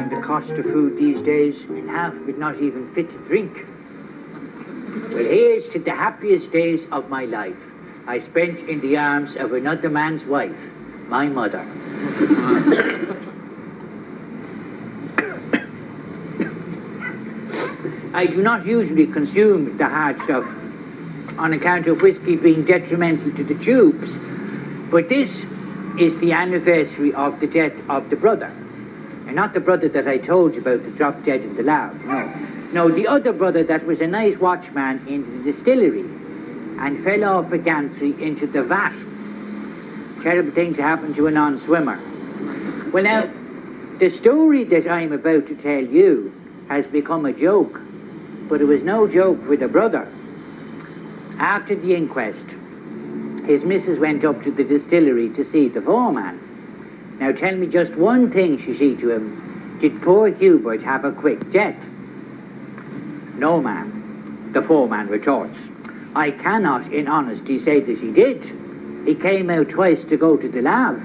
considering the cost of food these days, and half of it not even fit to drink. Well, here's to the happiest days of my life I spent in the arms of another man's wife, my mother. I do not usually consume the hard stuff on account of whiskey being detrimental to the tubes, but this is the anniversary of the death of the brother. And not the brother that I told you about that dropped dead in the lab, no. No, the other brother that was a night watchman in the distillery and fell off a gantry into the vat. Terrible thing to happen to a non-swimmer. Well now, the story that I'm about to tell you has become a joke, but it was no joke for the brother. After the inquest, his missus went up to the distillery to see the foreman. Now tell me just one thing, she said to him. Did poor Hubert have a quick death? No, ma'am, the foreman retorts. I cannot in honesty say that he did. He came out twice to go to the lab.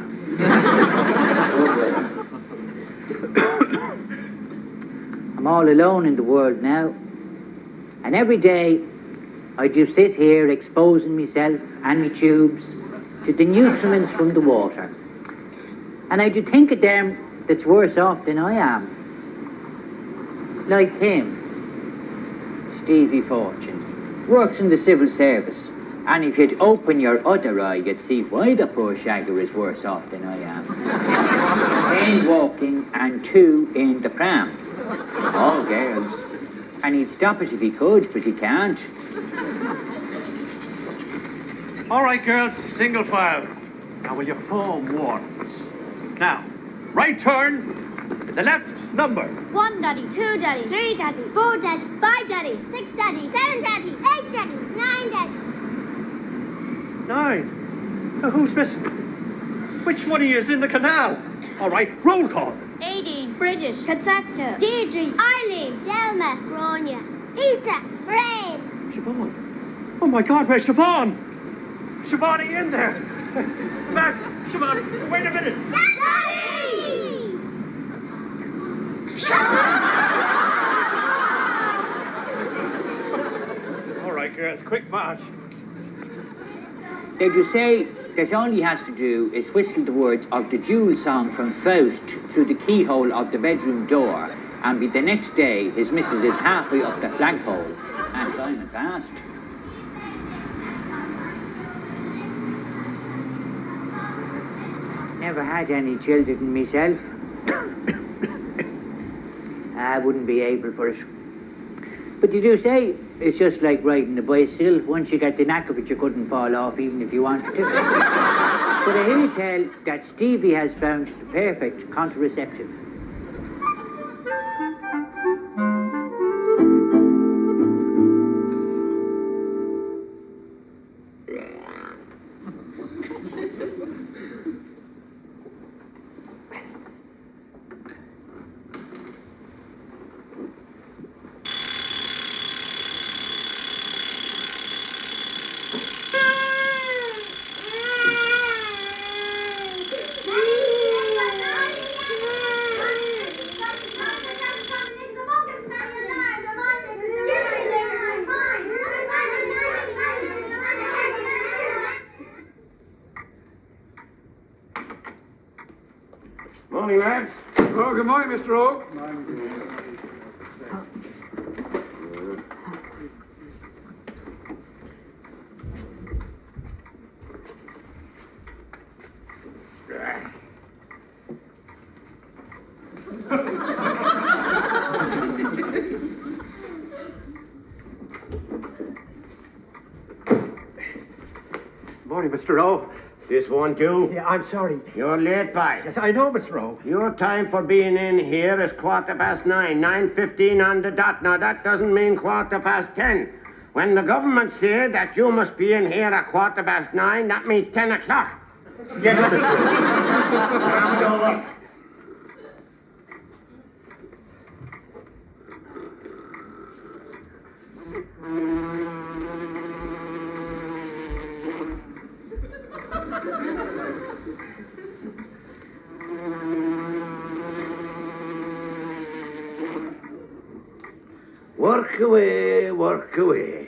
I'm all alone in the world now. And every day I do sit here exposing myself and my tubes to the nutriments from the water. And I do think of them that's worse off than I am. Like him, Stevie Fortune, works in the civil service. And if you'd open your other eye, you'd see why the poor shagger is worse off than I am. 10 walking and 2 in the pram. All girls. And he'd stop it if he could, but he can't. All right, girls, single file. Now, will you form ones? Now, right turn, the left number. 1 daddy, 2 daddy, 3 daddy, 4 daddy, 5 daddy, 6 daddy, 7 daddy, 8 daddy, 9 daddy. 9? Now, who's missing? Which one of you is in the canal? All right, roll call. 18, British, Katsakta, Deirdre, Eileen, Delma, Bronya, Ita, Braid. Siobhan. Oh, my God, where's Siobhan? Siobhan, are you in there? Back, Siobhan, wait a minute. Daddy! All right, girls, quick march. They do say that all he has to do is whistle the words of the Jewel song from Faust through the keyhole of the bedroom door, and by the next day his missus is halfway up the flagpole and climbing past. Never had any children myself. I wouldn't be able for it. But you do say it's just like riding a bicycle. Once you get the knack of it, you couldn't fall off even if you wanted to. But I hear you tell that Stevie has found the perfect contraceptive. Morning, lads. Oh, good morning, Mr. Oak. Morning, Mr. O. This won't do. Yeah, I'm sorry. You're late, pal. Yes, I know, Mr. O. Your time for being in here is 9:15, 9:15 on the dot. Now, that doesn't mean 10:15. When the government say that you must be in here at 9:15, that means 10 o'clock. Yes, Mr. O. Hand over. Work away, work away.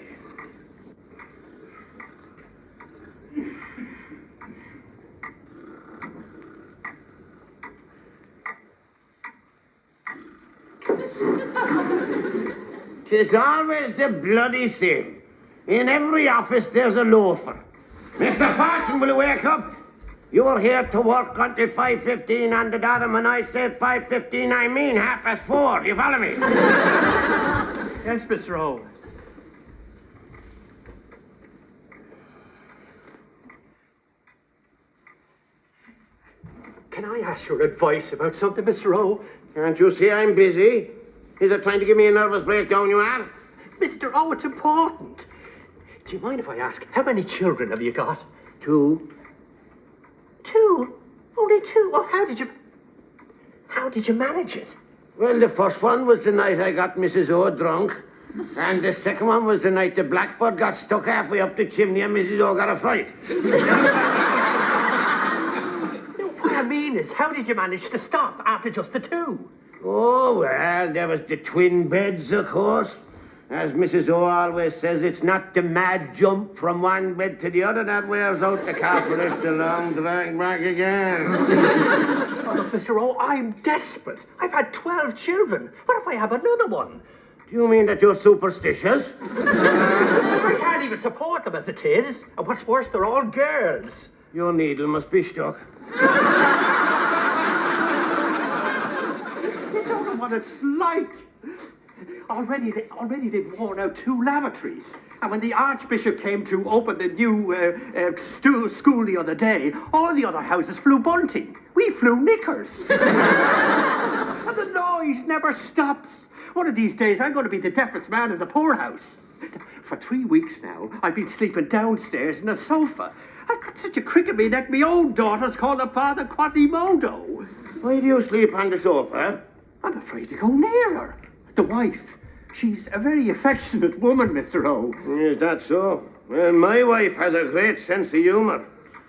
Tis always the bloody same. In every office there's a loafer. Mr. Fortune, will you wake up? You're here to work until 5:15 on the dot, and when I say 5:15, I mean 4:30. You follow me? Yes, Mr. O. Can I ask your advice about something, Mr. O? Can't you see I'm busy? Is it trying to give me a nervous breakdown, you are? Mr. O, it's important. Do you mind if I ask, how many children have you got? 2. 2? Only 2? Oh, how did you manage it? Well, the first one was the night I got Mrs. O drunk. And the second one was the night the blackbird got stuck halfway up the chimney and Mrs. O got a fright. No, what I mean is, how did you manage to stop after just the 2? Oh, well, there was the twin beds, of course. As Mrs. O always says, it's not the mad jump from one bed to the other that wears out the carpet. It's the long drag back again. Oh, look, Mr. O, I'm desperate. I've had 12 children. What if I have another one? Do you mean that you're superstitious? I can't even support them as it is. And what's worse, they're all girls. Your needle must be stuck. You don't know what it's like. Already they've worn out 2 lavatories. And when the Archbishop came to open the new school the other day, all the other houses flew bunting. We flew knickers. And the noise never stops. One of these days, I'm going to be the deafest man in the poorhouse. For 3 weeks now, I've been sleeping downstairs in a sofa. I've got such a crick in me neck, my own daughter's called the Father Quasimodo. Why do you sleep on the sofa? I'm afraid to go near her. The wife. She's a very affectionate woman, Mr. O. Is that so? Well, my wife has a great sense of humour.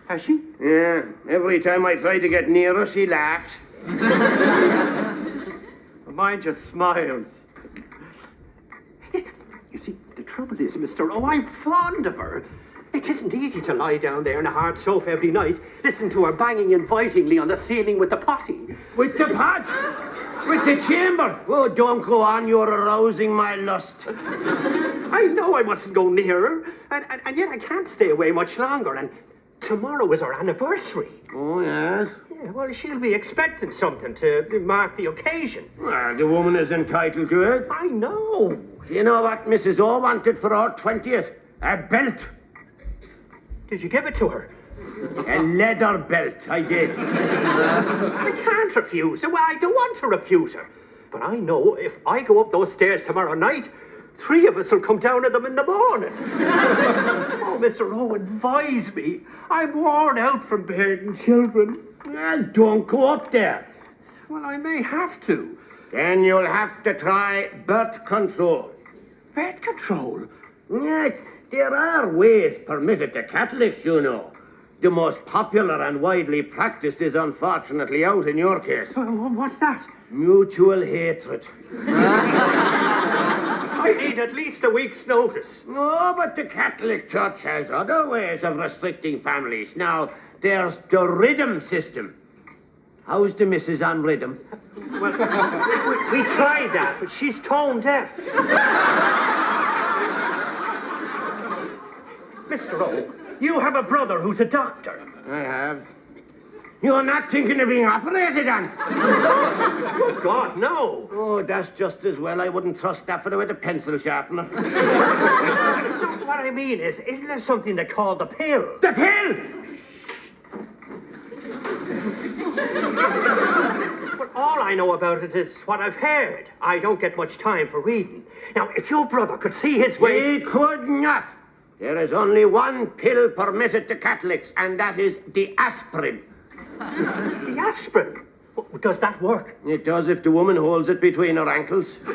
Has she? Yeah, every time I try to get near her, she laughs. Mine just smiles. You see, the trouble is, Mr. O, I'm fond of her. It isn't easy to lie down there on a hard sofa every night, listen to her banging invitingly on the ceiling with the potty. With the pot? With the chamber? Oh, don't go on, you're arousing my lust. I know I mustn't go near her, and yet I can't stay away much longer, and tomorrow is our anniversary. Oh, yes? Yeah, well, she'll be expecting something to mark the occasion. Well, the woman is entitled to it. I know. You know what Mrs. O wanted for our 20th? A belt. Did you give it to her? A leather belt, I did. I can't refuse her. Well, I don't want to refuse her. But I know if I go up those stairs tomorrow night, 3 of us will come down to them in the morning. Oh, Mr. O, advise me. I'm worn out from bearing children. Well, don't go up there. Well, I may have to. Then you'll have to try birth control. Birth control? Yes, there are ways permitted to Catholics, you know. The most popular and widely practiced is unfortunately out in your case. What's that? Mutual hatred. I need at least a week's notice. No, but the Catholic Church has other ways of restricting families. Now, there's the rhythm system. How's the missus on rhythm? Well, we tried that, but she's tone deaf. Mr. O, you have a brother who's a doctor. I have. You're not thinking of being operated on? Oh, God, no. Oh, that's just as well. I wouldn't trust that fellow with a pencil sharpener. No, what I mean is, isn't there something they call the pill? The pill! But all I know about it is what I've heard. I don't get much time for reading. Now, if your brother could see his way... He could not. There is only one pill permitted to Catholics, and that is the aspirin. The aspirin? Does that work? It does if the woman holds it between her ankles. You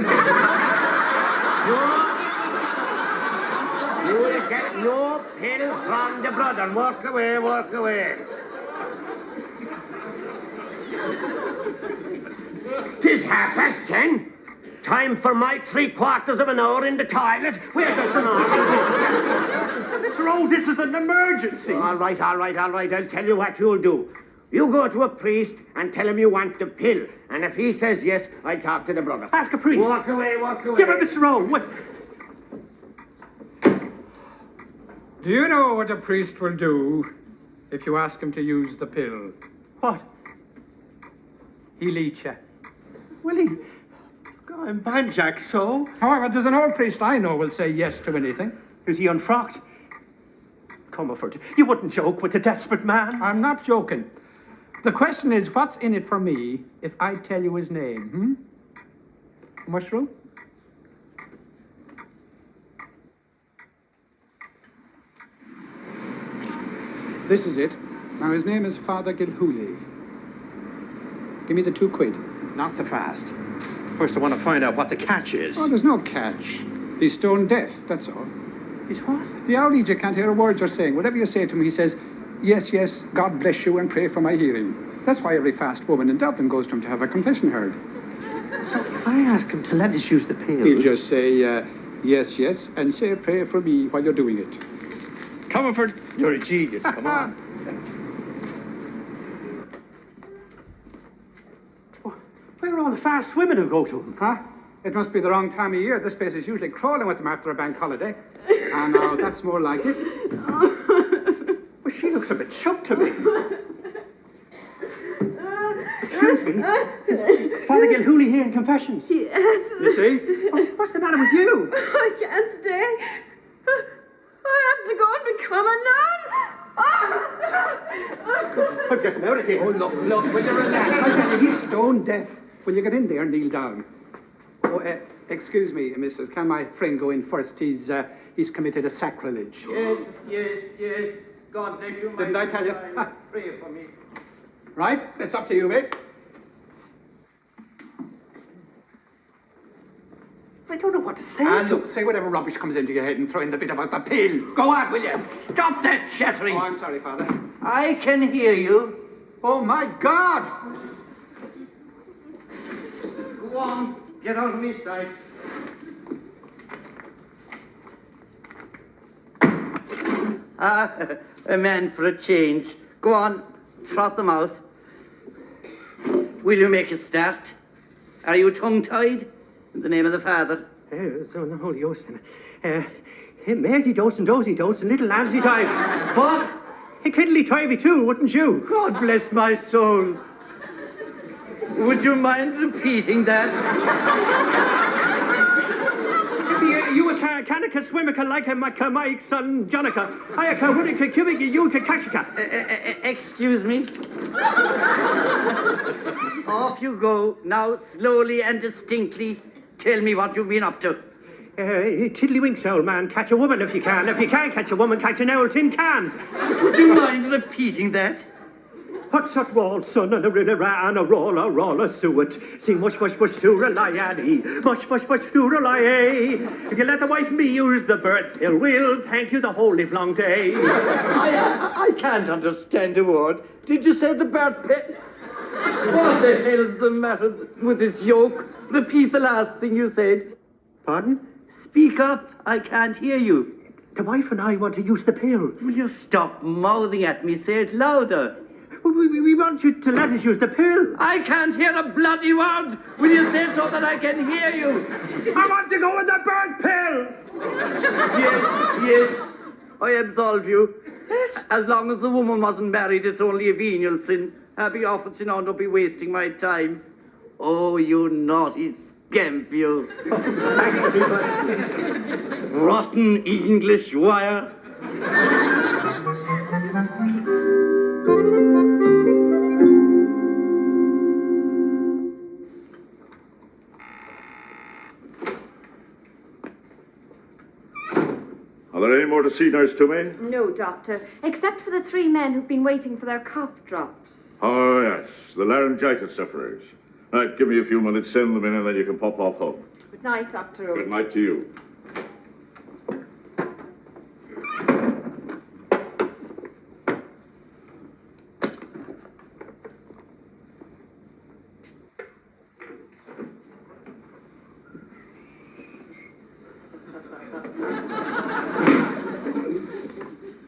will get no pill from the brother. Walk away, walk away. 'Tis 10:30. Time for my 3/4 of an hour in the toilet. Where does the normal Mr. O, this is an emergency. All right. I'll tell you what you'll do. You go to a priest and tell him you want the pill. And if he says yes, I'll talk to the brother. Ask a priest. Walk away. Yeah, but Mr. O, what? Do you know what a priest will do if you ask him to use the pill? What? He'll eat you. Will he? I'm banjack, so? However, there's an old priest I know will say yes to anything. Is he unfrocked? Comerford, you wouldn't joke with a desperate man. I'm not joking. The question is, what's in it for me if I tell you his name, Mushroom? This is it. Now, his name is Father Gilhooly. Give me the £2. Not so fast. First, I want to find out what the catch is. Oh, there's no catch. He's stone deaf, that's all. He's what? The owl Egypt can't hear a word you're saying. Whatever you say to him, he says, yes, yes, God bless you and pray for my hearing. That's why every fast woman in Dublin goes to him to have her confession heard. So if I ask him to let us use the pill... He'll just say, yes, yes, and say a prayer for me while you're doing it. Comerford, you're a genius. Come on. Where are all the fast women who go to him? Huh? It must be the wrong time of year. This place is usually crawling with them after a bank holiday. And now that's more like it. Well, she looks a bit shocked to me. Excuse me. Is Father Gilhooly here in confessions? Yes. You see? Oh, what's the matter with you? I can't stay. I have to go and become a nun. I'm getting out of here. Oh, look, will you relax? I tell you, he's stone deaf. Will you get in there and kneel down? Oh, excuse me, Mrs. Can my friend go in first? He's committed a sacrilege. Yes. God bless you, Didn't I tell you? Pray for me. Right, it's up to you, mate. I don't know what to say. Look, say whatever rubbish comes into your head and throw in the bit about the pill. Go on, will you? Stop that chattering. Oh, I'm sorry, Father. I can hear you. Oh, my God! Go on, get out of my sight. A man for a change. Go on, trot them out. Will you make a start? Are you tongue-tied? In the name of the Father. So the Holy Ghost. Maisie dose and dosey dose and little Lamsy time. What? Hey, Kiddly Tivy too, wouldn't you? God bless my soul. Would you mind repeating that? You a canica swimmica like a Mike son Jonica. I a Hunica Cubic, you a Kashika. Excuse me. Off you go. Now, slowly and distinctly, tell me what you've been up to. Tiddlywinks, old man. Catch a woman if you can. If you can't catch a woman, catch an old tin can. Would you mind repeating that? What's that roll, son, and a rinner and a roller suet? Sing mush to rely Annie. Mush to rely. If you let the wife me use the birth pill, we'll thank you the whole live long day. I can't understand a word. Did you say the bird pit? What the hell's the matter with this yoke? Repeat the last thing you said. Pardon? Speak up. I can't hear you. The wife and I want to use the pill. Will you stop mouthing at me? Say it louder. We want you to let us use the pill. I can't hear a bloody word. Will you say so that I can hear you? I want to go with the bird pill. Yes. I absolve you. Yes. As long as the woman wasn't married, it's only a venial sin. Happy office, you know, don't be wasting my time. Oh, you naughty scamp, you. Rotten English wire. Are there any more to see, Nurse Toomey? No, Doctor, except for the 3 men who've been waiting for their cough drops. Oh, yes, the laryngitis sufferers. Right, give me a few minutes, send them in, and then you can pop off home. Good night, Dr. O. Good night to you.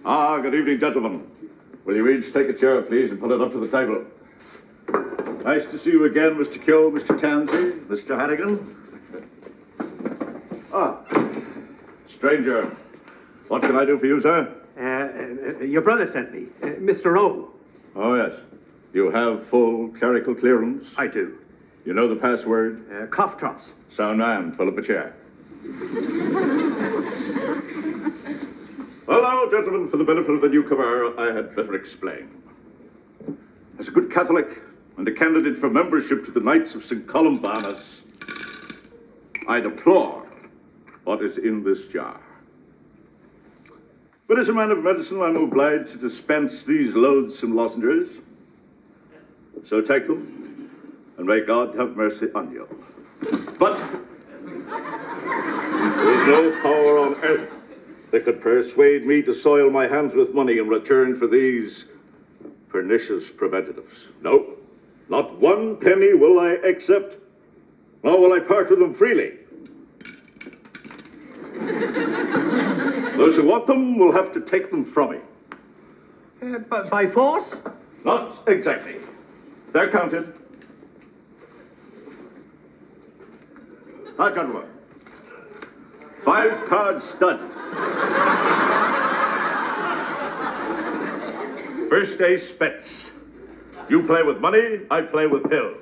Good evening, gentlemen. Will you each take a chair, please, and put it up to the table? Nice to see you again, Mr. Keogh, Mr. Tansey, Mr. Hannigan. Stranger, what can I do for you, sir? Your brother sent me, Mr. O. Oh, yes. You have full clerical clearance? I do. You know the password? Cough drops. Sound man, pull up a chair. Well, now, gentlemen, for the benefit of the newcomer, I had better explain. As a good Catholic and a candidate for membership to the Knights of St. Columbanus, I deplore what is in this jar. But as a man of medicine, I'm obliged to dispense these loathsome lozenges. So take them, and may God have mercy on you. But there is no power on earth that could persuade me to soil my hands with money in return for these pernicious preventatives. No, not one penny will I accept, nor will I part with them freely. Those who want them will have to take them from me. By force? Not exactly. They're counted. Now, gentlemen, 5-card stud. First ace bets. You play with money, I play with pills.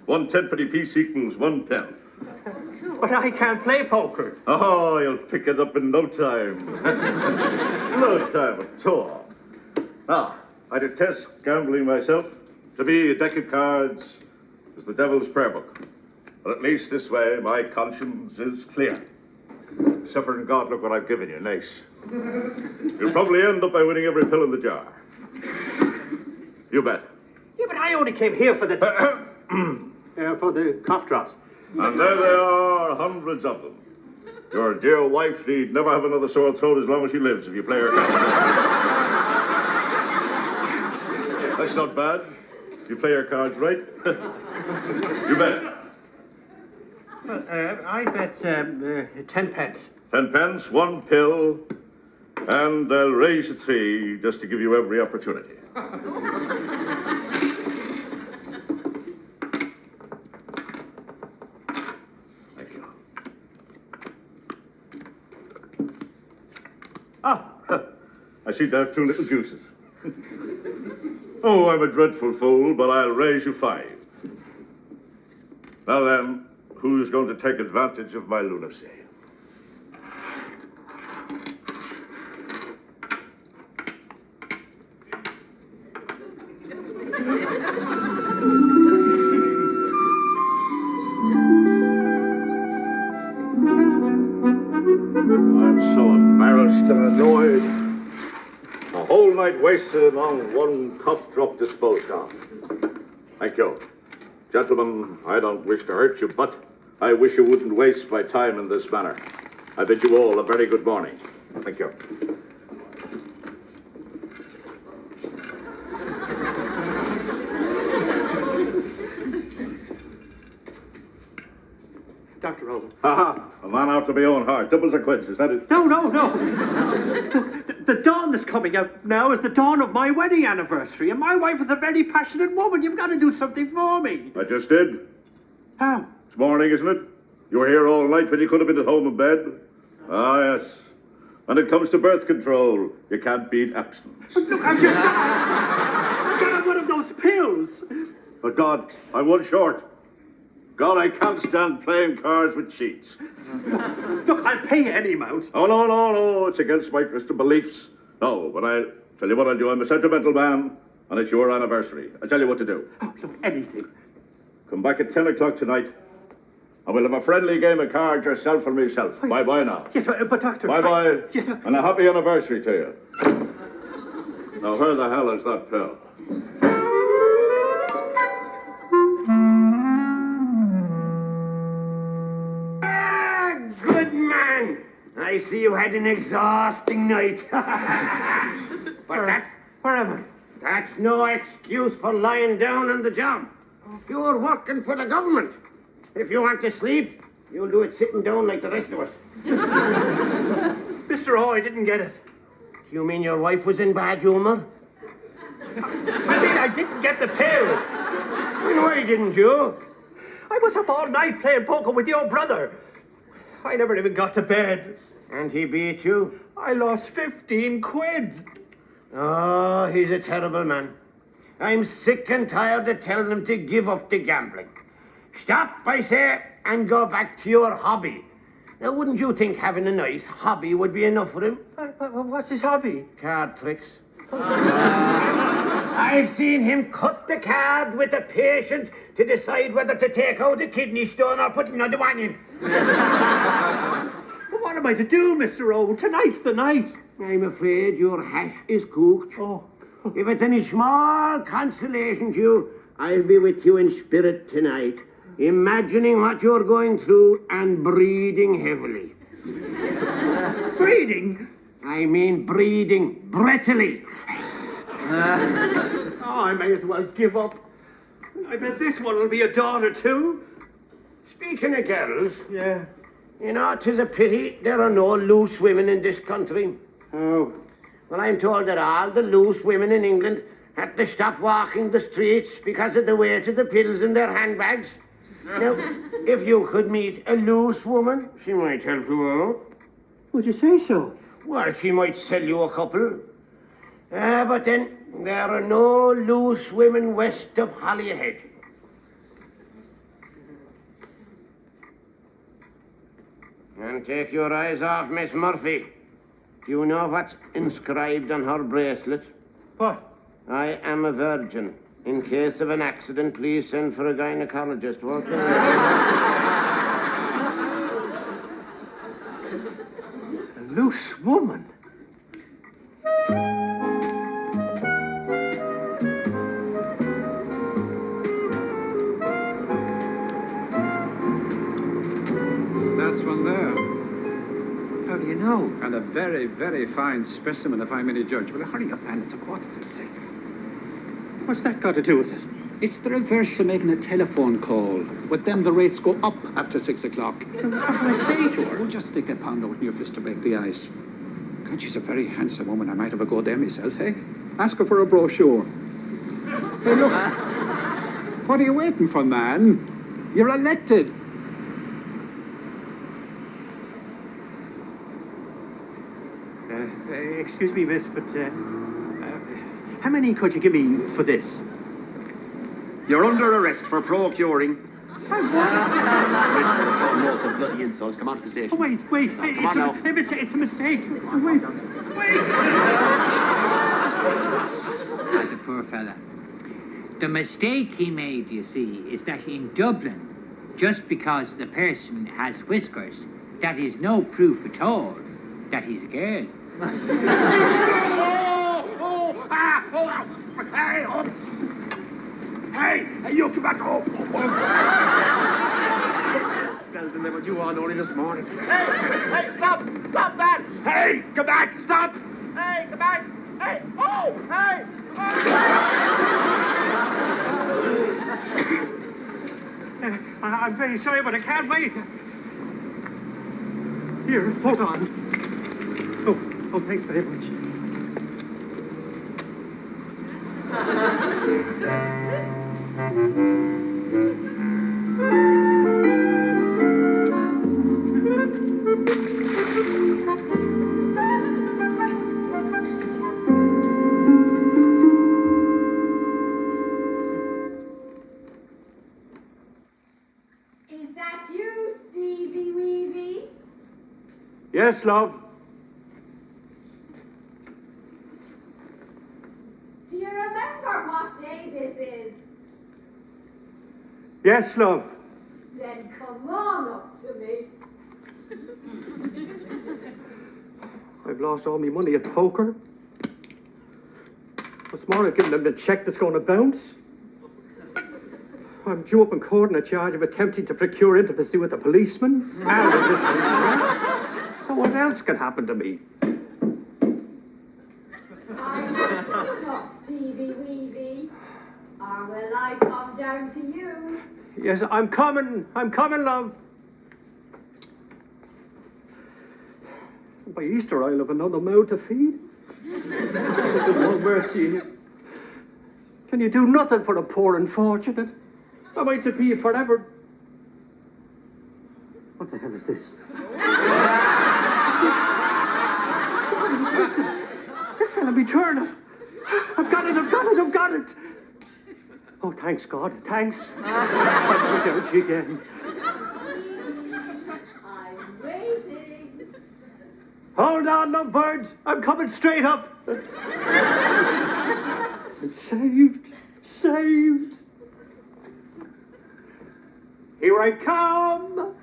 1 10-penny piece equals 1 pen. But I can't play poker. Oh, you'll pick it up in no time. No time at all. Now, I detest gambling myself. To me, a deck of cards is the devil's prayer book. But at least this way, my conscience is clear. Suffering God, look what I've given you. Nice. You'll probably end up by winning every pill in the jar. You bet. Yeah, but I only came here for the... for the cough drops. And there they are, hundreds of them. Your dear wife need never have another sore throat as long as she lives if you play her cards. That's not bad. You play your cards right. You bet. I bet 10 pence. 10 pence, 1 pill, and they'll raise to 3 just to give you every opportunity. Thank you. I see there are 2 little juices. Oh, I'm a dreadful fool, but I'll raise you 5. Now then, who's going to take advantage of my lunacy? I'm so embarrassed and annoyed. A whole night wasted on 1 cough drop disposed of. Thank you. Gentlemen, I don't wish to hurt you, but I wish you wouldn't waste my time in this manner. I bid you all a very good morning. Thank you. Dr. Owen. A man after my own heart. Doubles or quits, is that it? No. The dawn that's coming out now is the dawn of my wedding anniversary, and my wife is a very passionate woman. You've got to do something for me. I just did. How? It's morning, isn't it? You were here all night when you could have been at home in bed. Ah, yes. When it comes to birth control, you can't beat abstinence. But look, I've got one of those pills. But God, I'm 1 short. God, I can't stand playing cards with cheats. Look, I'll pay you any amount. Oh, no. It's against my Christian beliefs. No, but I'll tell you what I'll do. I'm a sentimental man, and it's your anniversary. I'll tell you what to do. Oh, look, anything. Come back at 10 o'clock tonight, and we'll have a friendly game of cards, yourself and myself. Bye-bye now. Yes, but Doctor... Bye-bye. Yes, sir. And a happy anniversary to you. Now, where the hell is that pill? Good man. I see you had an exhausting night. But Where am I? that's no excuse for lying down on the job. You're working for the government. If you want to sleep, you'll do it sitting down like the rest of us. Mr. O, I didn't get it. You mean your wife was in bad humour? I mean, I didn't get the pill. And why didn't you? I was up all night playing poker with your brother. I never even got to bed. And he beat you? I lost 15 quid. Oh, he's a terrible man. I'm sick and tired of telling him to give up the gambling. Stop, I say, and go back to your hobby. Now, wouldn't you think having a nice hobby would be enough for him? What's his hobby? Card tricks. I've seen him cut the card with the patient to decide whether to take out a kidney stone or put another one in. Well, what am I to do, Mr. O? Tonight's the night. I'm afraid your hash is cooked. Oh. If it's any small consolation to you, I'll be with you in spirit tonight, imagining what you're going through and breathing heavily. Breeding? I mean breathing breathily. Oh, I may as well give up. I bet this one will be a daughter, too. Speaking of girls, Yeah. you know, 'tis a pity there are no loose women in this country. Oh. Well, I'm told that all the loose women in England had to stop walking the streets because of the weight of the pills in their handbags. Now, if you could meet a loose woman, she might help you out. Would you say so? Well, she might sell you a couple. But then, there are no loose women west of Holyhead. And take your eyes off Miss Murphy. Do you know what's inscribed on her bracelet? What? I am a virgin. In case of an accident, please send for a gynecologist. Walk away. A loose woman? That's one there. How do you know? And a very, very fine specimen, if I'm any judge. Well, hurry up, man. It's 5:45. What's that got to do with it? It's the reverse of making a telephone call. With them, the rates go up after 6 o'clock. What do I say to her? Oh, just stick a pound out in your fist to break the ice. God, she's a very handsome woman. I might have a go there myself, eh? Ask her for a brochure. Hey, look. What are you waiting for, man? You're elected. Excuse me, miss, but how many could you give me for this? You're under arrest for procuring. Loads of bloody insults. Come on to the station. Oh, wait. Hey, come on now. It's a mistake. Wait. The poor fella. The mistake he made, you see, is that in Dublin, just because the person has whiskers, that is no proof at all that he's a girl. Hey, you come back home. Bells in there with you on only this morning. Hey, stop that! Hey, come back, stop. Hey, come back! Hey, oh, hey! I'm very sorry, but I can't wait. Here, hold on. Oh, thanks very much. Is that you, Stevie Weevy? Yes, love. Do you remember what day this is? Yes, love. Then come on up to me. I've lost all my money at poker. What's more, I've given them the check that's going to bounce. I'm due up in court on a charge of attempting to procure intimacy with a policeman and resisting arrest. So what else can happen to me? Are you up, Stevie Weevy? Or will I come down to you? Yes, I'm coming, love. By Easter, I'll have another mouth to feed. There's no mercy in you. Can you do nothing for the poor unfortunate? Am I to be forever? What the hell is this? It fell on me turnip. I've got it, I've got it, I've got it. Oh, thanks, God, thanks. I'm down again. I'm waiting. Hold on, lovebirds. I'm coming straight up. I'm saved, saved. Here I come.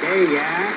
There you are.